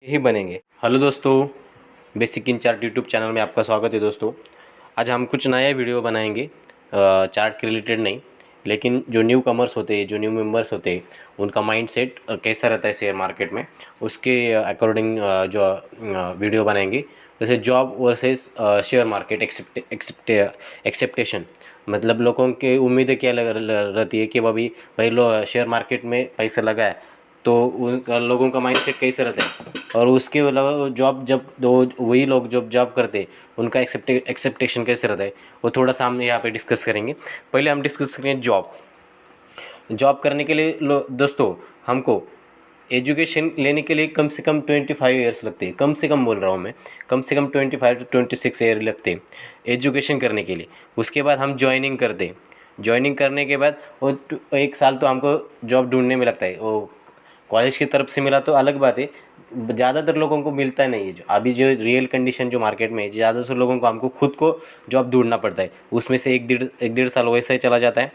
ही बनेंगे। हेलो दोस्तों, basic in chart YouTube channel में आपका स्वागत है। दोस्तों आज हम कुछ नया वीडियो बनाएंगे, चार्ट के रिलेटेड नहीं, लेकिन जो न्यू कमर्स होते हैं, जो न्यू मेंबर्स होते हैं, उनका माइंडसेट कैसा रहता है शेयर मार्केट में, उसके अकॉर्डिंग जो वीडियो बनाएंगे। जैसे job versus share market acceptation, मतलब लोगों की उम्मीदें क्या रहती है कि भाई शेयर मार्केट में पैसा लगाए तो उन लोगों का माइंडसेट कैसे रहता है, और उसके अलावा जॉब जब दो वही लोग जब जॉब करते हैं उनका एक्सेप्टेशन कैसे रहता है, वो थोड़ा सा हम यहाँ पे डिस्कस करेंगे। पहले हम डिस्कस करेंगे जॉब करने के लिए दोस्तों हमको एजुकेशन लेने के लिए कम से कम 25 ईयर्स लगते हैं। कम से कम बोल रहा हूँ मैं, कम से कम 25 to 26 ईयर लगते हैं एजुकेशन करने के लिए। उसके बाद हम ज्वाइनिंग करते हैं। ज्वाइनिंग करने के बाद वो 1 साल तो हमको जॉब ढूंढने में लगता है। वो कॉलेज की तरफ से मिला तो अलग बात है, ज़्यादातर लोगों को मिलता नहीं है। जो अभी जो रियल कंडीशन जो मार्केट में है, ज़्यादातर लोगों को हमको खुद को जॉब ढूंढना पड़ता है। उसमें से एक डेढ़ साल वैसे ही चला जाता है,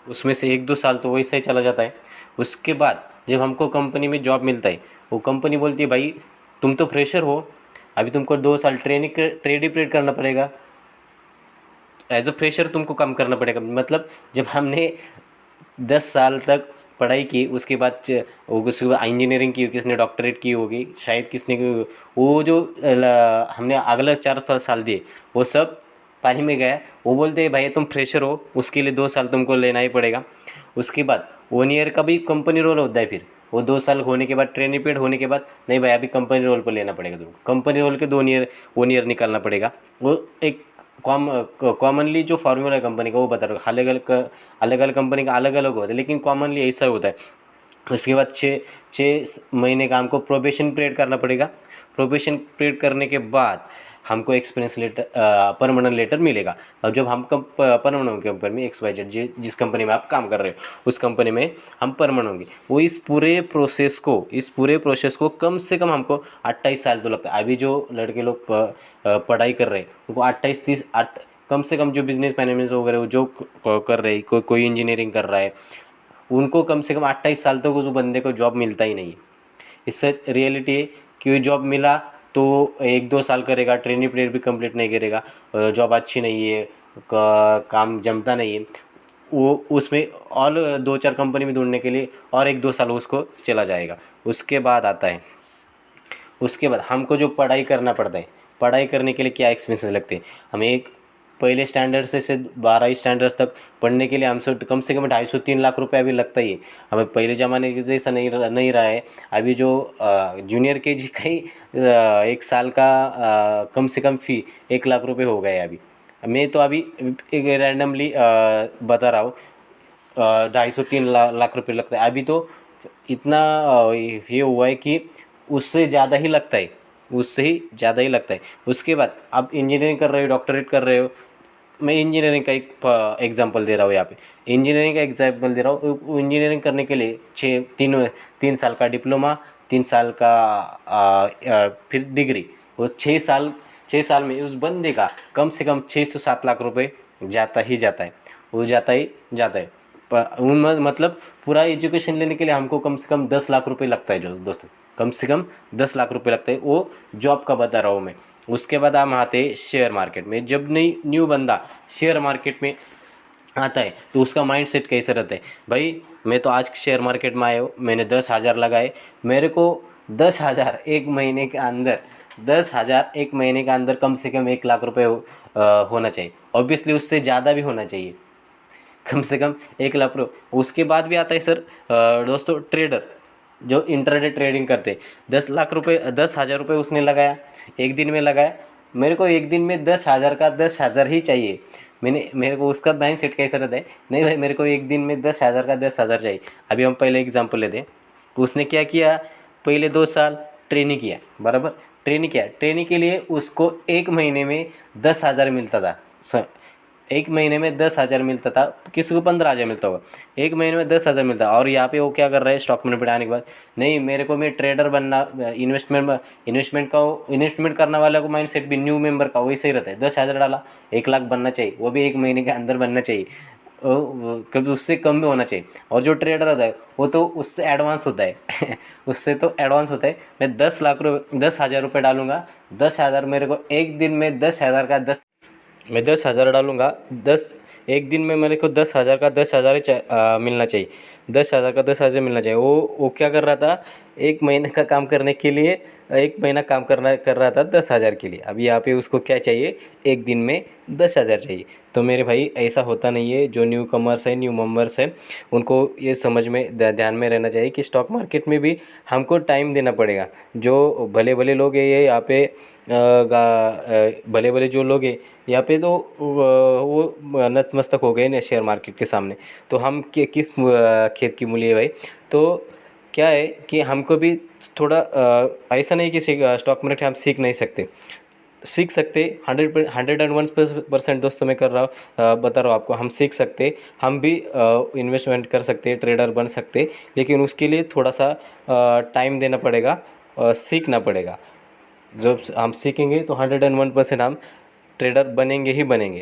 उसमें से 1-2 साल तो वैसे ही चला जाता है। उसके बाद जब हमको कंपनी में जॉब मिलता है, वो कंपनी बोलती है भाई तुम तो फ्रेशर हो, अभी तुमको 2 साल ट्रेनिंग पीरियड करना पड़ेगा, एज अ फ्रेशर तुमको काम करना पड़ेगा। मतलब जब हमने 10 साल तक पढ़ाई की, उसके बाद उसके बाद इंजीनियरिंग की, किसने डॉक्टरेट की होगी, शायद किसने की वो जो हमने अगले 4 साल दिए वो सब पानी में गया। वो बोलते हैं भाई तुम फ्रेशर हो, उसके लिए 2 साल तुमको लेना ही पड़ेगा। उसके बाद 1 ईयर का भी कंपनी रोल होता है। फिर वो 2 साल होने के बाद, ट्रेनिंग पीरियड होने के बाद, नहीं भाई अभी कंपनी रोल पर लेना पड़ेगा तुमको। कंपनी रोल के 1 ईयर निकालना पड़ेगा। वो एक कॉमनली जो फार्मूला है कंपनी का वो बता रहा हूँ। अलग अलग कंपनी का अलग अलग होता है, लेकिन कॉमनली ऐसा होता है। उसके बाद 6 महीने का हमको प्रोबेशन पीरियड करना पड़ेगा। प्रोबेशन पीरियड करने के बाद हमको एक्सपीरियंस लेटर, परमानेंट लेटर मिलेगा। और जब हम परमानेंट कंपनी में XYZ जिस कंपनी में आप काम कर रहे हो उस कंपनी में हम परमानेंट होंगे। वो इस पूरे प्रोसेस को कम से कम हमको 28 साल तो लगता है। अभी जो लड़के लोग पढ़ाई कर रहे हैं उनको 28-30 कम से कम, जो बिजनेस मैनेजमेंट वगैरह वो जो कर रहे हैं, कोई इंजीनियरिंग कर रहा है, उनको कम से कम 28 साल तक उस बंदे को जॉब मिलता ही नहीं है। इससे रियलिटी है कि जॉब मिला तो 1-2 साल करेगा, ट्रेनिंग पीरियड भी कंप्लीट नहीं करेगा, जॉब अच्छी नहीं है, काम जमता नहीं है, वो उसमें और 2-4 कंपनी में ढूंढने के लिए और 1-2 साल उसको चला जाएगा। उसके बाद आता है, उसके बाद हमको जो पढ़ाई करना पड़ता है, पढ़ाई करने के लिए क्या एक्सपेंसेस लगते हैं। हमें एक पहले स्टैंडर्ड से 12 स्टैंडर्ड तक पढ़ने के लिए हमसे कम से कम 250-3 लाख रुपये अभी लगता ही है। हमें पहले ज़माने के जैसा नहीं रहा है। अभी जो जूनियर KG का ही 1 साल का कम से कम फ़ी 1 लाख रुपये हो गए अभी। मैं तो अभी एक रैंडमली बता रहा हूँ, 250-3 लाख रुपये लगता है अभी तो। इतना ये हुआ है कि उससे ज़्यादा ही लगता है, उससे ही ज़्यादा ही लगता है। उसके बाद आप इंजीनियरिंग कर रहे हो, डॉक्टरेट कर रहे हो। मैं इंजीनियरिंग का एक एग्जांपल दे रहा हूँ यहाँ पे, इंजीनियरिंग का एग्जांपल दे रहा हूँ। इंजीनियरिंग करने के लिए 3 साल का डिप्लोमा, 3 साल का फिर डिग्री, वो 6 साल में उस बंदे का कम से कम 6 से 7 लाख रुपए जाता ही जाता है। वो जाता ही जाता है। मतलब पूरा एजुकेशन लेने के लिए हमको कम से कम 10 लाख रुपए लगता है जो दोस्तों, कम से कम 10 लाख रुपए लगता है। वो जॉब का बता रहा हूँ मैं। उसके बाद हम आते हैं शेयर मार्केट में। जब न्यू बंदा शेयर मार्केट में आता है तो उसका माइंड सेट कैसे रहता है, भाई मैं तो आज शेयर मार्केट में आया हूँ, मैंने 10,000 लगाए, मेरे को 10,000 एक महीने के अंदर, 10,000 एक महीने के अंदर कम से कम 1 लाख रुपए होना चाहिए। ऑब्वियसली उससे ज़्यादा भी होना चाहिए, कम से कम 1 लाख रुपये। उसके बाद भी आता है सर दोस्तों ट्रेडर, जो इंटरडे ट्रेडिंग करते हैं। 10 लाख रुपए, 10,000 रुपये उसने लगाया, एक दिन में लगाया। मेरे को एक दिन में 10,000 का 10,000 ही चाहिए। मेरे को उसका माइंड सेट कैसा रहता है, नहीं भाई मेरे को एक दिन में 10,000 का 10,000 चाहिए। अभी हम पहले एग्जांपल लेते हैं। उसने क्या किया, पहले 2 साल ट्रेनिंग किया, बराबर ट्रेनिंग के लिए उसको एक महीने में 10,000 मिलता था। एक महीने में 10,000 मिलता था, किसी को 15,000 मिलता होगा, एक महीने में 10,000 मिलता है। और यहाँ पे वो क्या कर रहा है, स्टॉक मार्केट आने के बाद, नहीं मेरे को मैं ट्रेडर बनना, इन्वेस्टमेंट करने वाले को माइंड सेट भी न्यू मेंबर का वैसे ही रहता है। 10,000 डाला, 1 लाख बनना चाहिए, वो भी एक महीने के अंदर बनना चाहिए। कभी उससे कम में होना चाहिए। और जो ट्रेडर होता है वो तो उससे एडवांस होता है उससे तो एडवांस होता है। मैं 10,000 रुपये डालूंगा, 10,000 मेरे को एक दिन में 10,000 का 10, मैं 10,000 डालूंगा, 1 दिन में मेरे को 10,000 का 10,000 ही मिलना चाहिए, 10,000 का 10,000 मिलना चाहिए। वो क्या कर रहा था, 1 महीने का काम करने के लिए 1 महीना काम कर रहा था 10,000 के लिए। अब यहाँ पे उसको क्या चाहिए, एक दिन में 10,000 चाहिए। तो मेरे भाई ऐसा होता नहीं है। जो न्यू कमर्स है, न्यू मेंबर्स है, उनको ये समझ में ध्यान में रहना चाहिए कि स्टॉक मार्केट में भी हमको टाइम देना पड़ेगा। जो भले भले लोग हैं ये यहाँ पे भले भले जो लोग हैं यहाँ पे, तो वो नतमस्तक हो गए ना शेयर मार्केट के सामने। तो हम किस खेत की मूली है भाई। तो क्या है कि हमको भी थोड़ा ऐसा नहीं कि स्टॉक मार्केट हम सीख नहीं सकते, सीख सकते। 101% दोस्तों मैं कर रहा हूँ, बता रहा हूँ आपको, हम सीख सकते, हम भी इन्वेस्टमेंट कर सकते, ट्रेडर बन सकते। लेकिन उसके लिए थोड़ा सा टाइम देना पड़ेगा, सीखना पड़ेगा। जब हम सीखेंगे तो 101% हम ट्रेडर बनेंगे ही बनेंगे।